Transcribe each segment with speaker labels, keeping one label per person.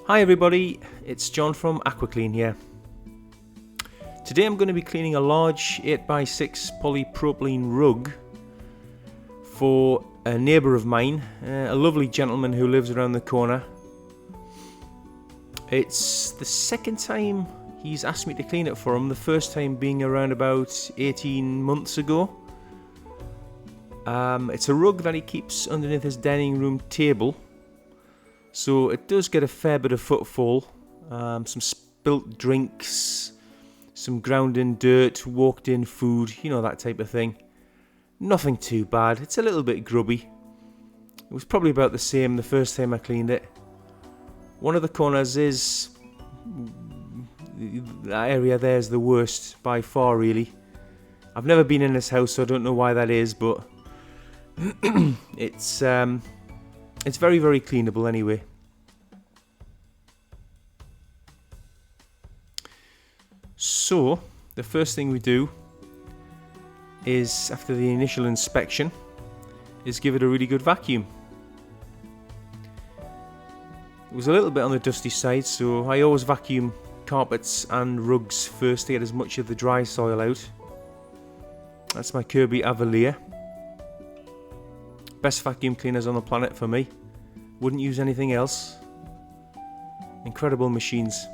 Speaker 1: Hi everybody, it's John from AquaClean here. Today I'm going to be cleaning a large 8x6 polypropylene rug for a neighbour of mine, a lovely gentleman who lives around the corner. It's the second time he's asked me to clean it for him, the first time being around about 18 months ago. It's a rug that he keeps underneath his dining room table. So it does get a fair bit of footfall, some spilt drinks, some ground in dirt, walked in food, you know, that type of thing. Nothing too bad, it's a little bit grubby. It was probably about the same the first time I cleaned it. One of the corners that area there is the worst by far really. I've never been in this house so I don't know why that is, but it's very, very cleanable anyway. So, the first thing we do is, after the initial inspection, is give it a really good vacuum. It was a little bit on the dusty side, so I always vacuum carpets and rugs first to get as much of the dry soil out. That's my Kirby Avalier. Best vacuum cleaners on the planet for me. Wouldn't use anything else. Incredible machines.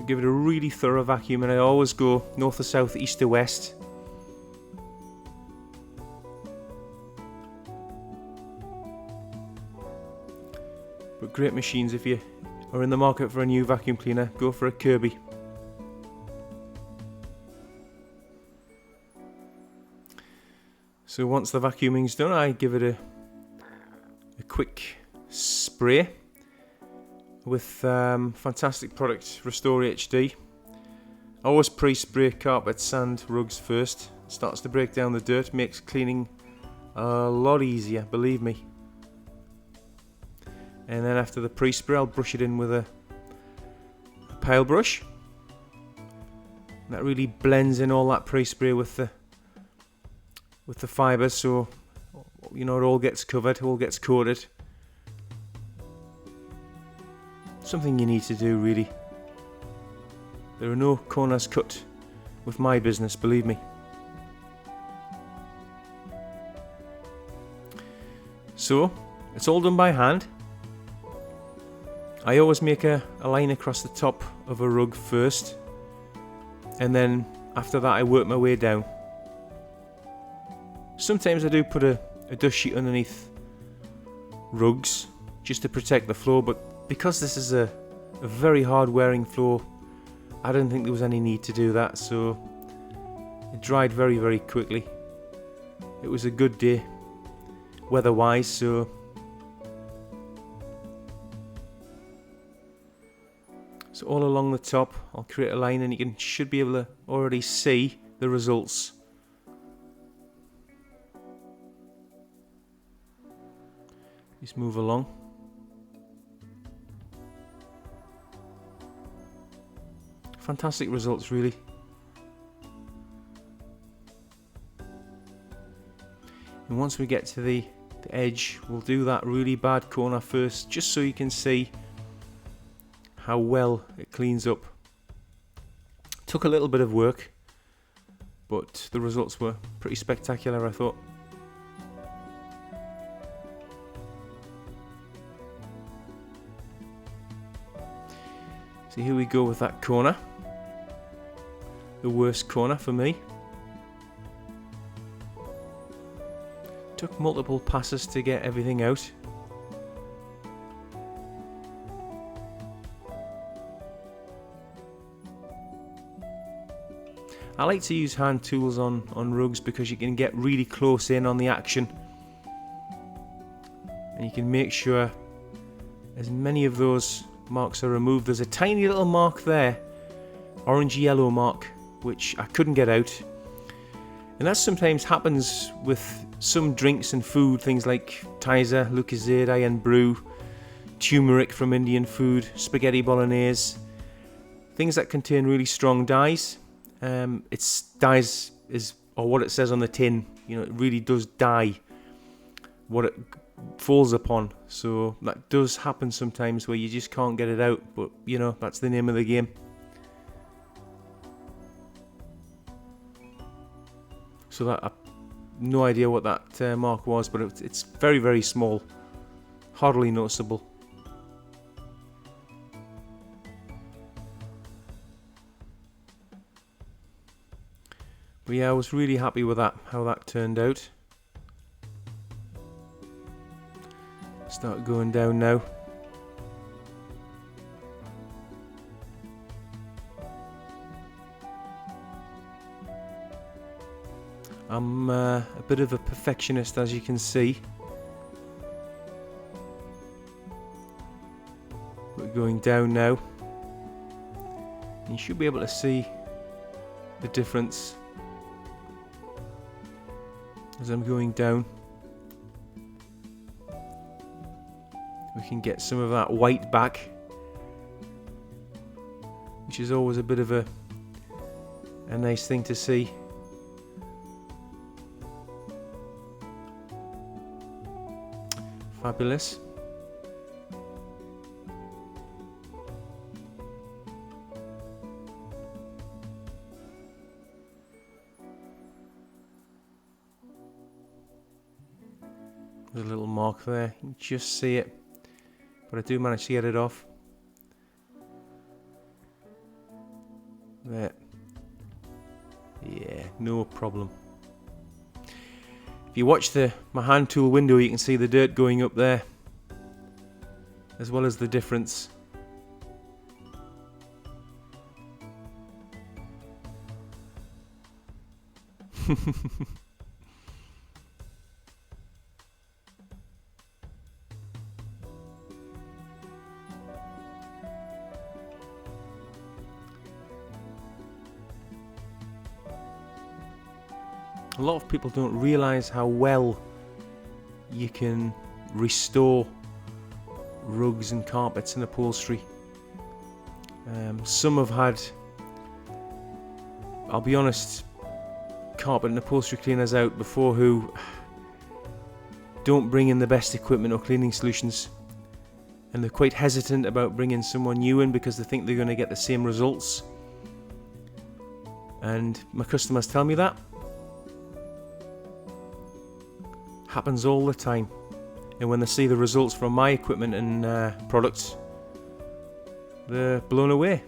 Speaker 1: Give it a really thorough vacuum, and I always go north to south, east to west. But great machines. If you are in the market for a new vacuum cleaner, go for a Kirby. So once the vacuuming's done, I give it a quick spray with fantastic product, Restore HD. I always pre-spray carpets and rugs first. It starts to break down the dirt, makes cleaning a lot easier, believe me. And then after the pre-spray, I'll brush it in with a pale brush. And that really blends in all that pre-spray with the fibres, so you know it all gets covered, all gets coated. Something you need to do, really. There are no corners cut with my business, believe me. So it's all done by hand. I always make a line across the top of a rug first, and then after that I work my way down. Sometimes I do put a dust sheet underneath rugs just to protect the floor, but because this is a very hard wearing floor, I don't think there was any need to do that, so it dried very, very quickly. It was a good day weather wise, so all along the top I'll create a line, and you should be able to already see the results. Just move along. Fantastic results, really. And once we get to the edge, we'll do that really bad corner first, just so you can see how well it cleans up. Took a little bit of work, but the results were pretty spectacular, I thought. So here we go with that corner. The worst corner for me. Took multiple passes to get everything out. I like to use hand tools on rugs because you can get really close in on the action, and you can make sure as many of those marks are removed. There's a tiny little mark there, orange yellow mark, which I couldn't get out, and that sometimes happens with some drinks and food, things like Tizer, Lucozade, Iron Brew, turmeric from Indian food, spaghetti bolognese, things that contain really strong dyes. It's dyes is, or what it says on the tin, you know, it really does dye what it falls upon. So that does happen sometimes where you just can't get it out, but you know, that's the name of the game. So that, I've no idea what that mark was, but it's very, very small, hardly noticeable. But yeah, I was really happy with that, how that turned out. Start going down now. I'm a bit of a perfectionist, as you can see. We're going down now. You should be able to see the difference as I'm going down. We can get some of that white back, which is always a bit of a nice thing to see. Fabulous. There's a little mark there, you can just see it, but I do manage to get it off. There. Yeah, no problem. If you watch my hand tool window, you can see the dirt going up there, as well as the difference. A lot of people don't realise how well you can restore rugs and carpets and upholstery. Some have had, I'll be honest, carpet and upholstery cleaners out before who don't bring in the best equipment or cleaning solutions, and they're quite hesitant about bringing someone new in because they think they're going to get the same results. And my customers tell me that happens all the time, and when they see the results from my equipment and products, they're blown away.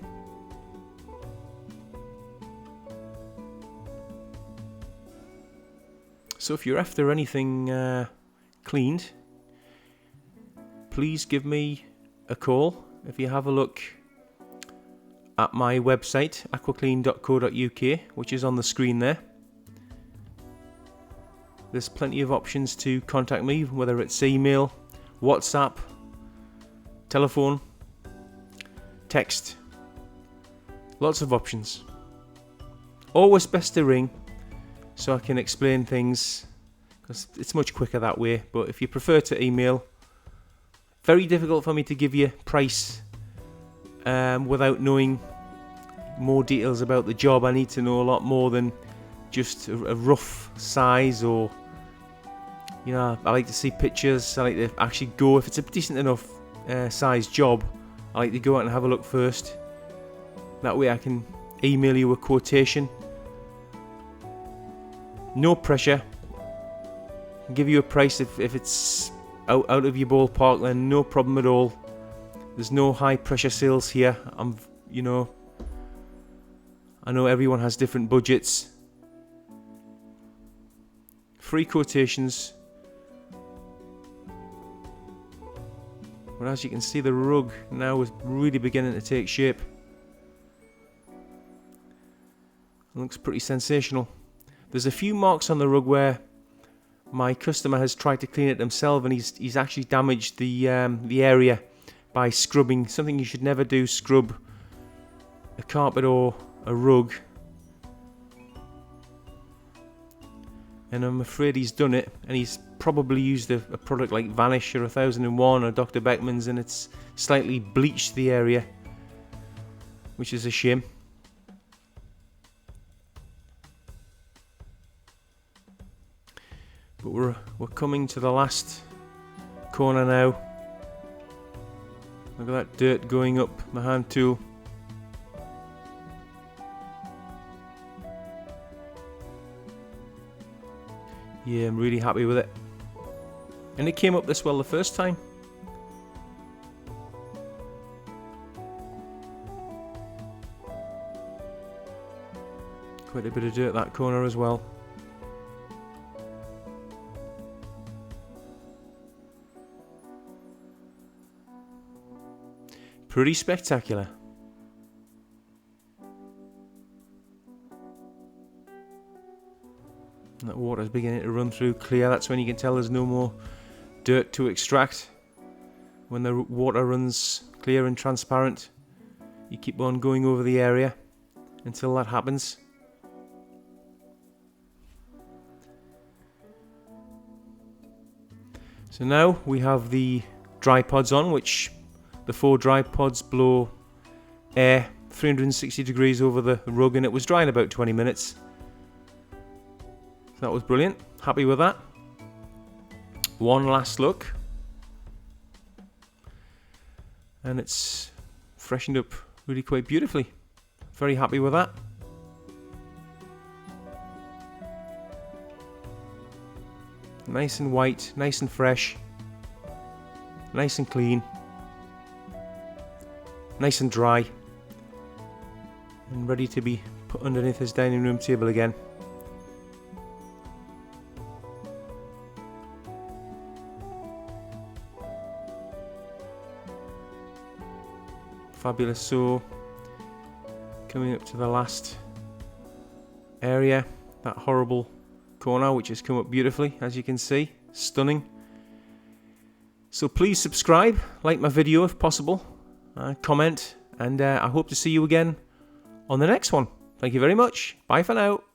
Speaker 1: So if you're after anything cleaned, please give me a call. If you have a look at my website, aquaclean.co.uk, which is on the screen there, there's plenty of options to contact me, whether it's email, WhatsApp, telephone, text. Lots of options. Always best to ring so I can explain things, because it's much quicker that way. But if you prefer to email, very difficult for me to give you price without knowing more details about the job. I need to know a lot more than just a rough size, or you know, I like to see pictures. I like to actually go, if it's a decent enough size job, I like to go out and have a look first. That way I can email you a quotation. No pressure. I can give you a price if it's out of your ballpark, then no problem at all. There's no high pressure sales here. I know everyone has different budgets. Free quotations. But as you can see, the rug now is really beginning to take shape. It looks pretty sensational. There's a few marks on the rug where my customer has tried to clean it himself, and he's actually damaged the area by scrubbing. Something you should never do: scrub a carpet or a rug. And I'm afraid he's done it, and he's probably used a product like Vanish or 1001 or Dr. Beckman's, and it's slightly bleached the area, which is a shame. But we're coming to the last that corner now. Look at that dirt going up my hand tool. Yeah, I'm really happy with it. And it came up this well the first time. Quite a bit of dirt that corner as well. Pretty spectacular. And that water's beginning to run through clear. That's when you can tell there's no more dirt to extract. When the water runs clear and transparent, you keep on going over the area until that happens. So now we have the dry pods on, which the 4 dry pods blow air 360 degrees over the rug, and it was dry in about 20 minutes. So that was brilliant. Happy with that. One last look. And it's freshened up really quite beautifully. Very happy with that. Nice and white, nice and fresh, nice and clean, nice and dry, and ready to be put underneath this dining room table again. Fabulous. So coming up to the last area, that horrible corner, which has come up beautifully, as you can see. Stunning. So please subscribe, like my video if possible, comment, and I hope to see you again on the next one. Thank you very much. Bye for now.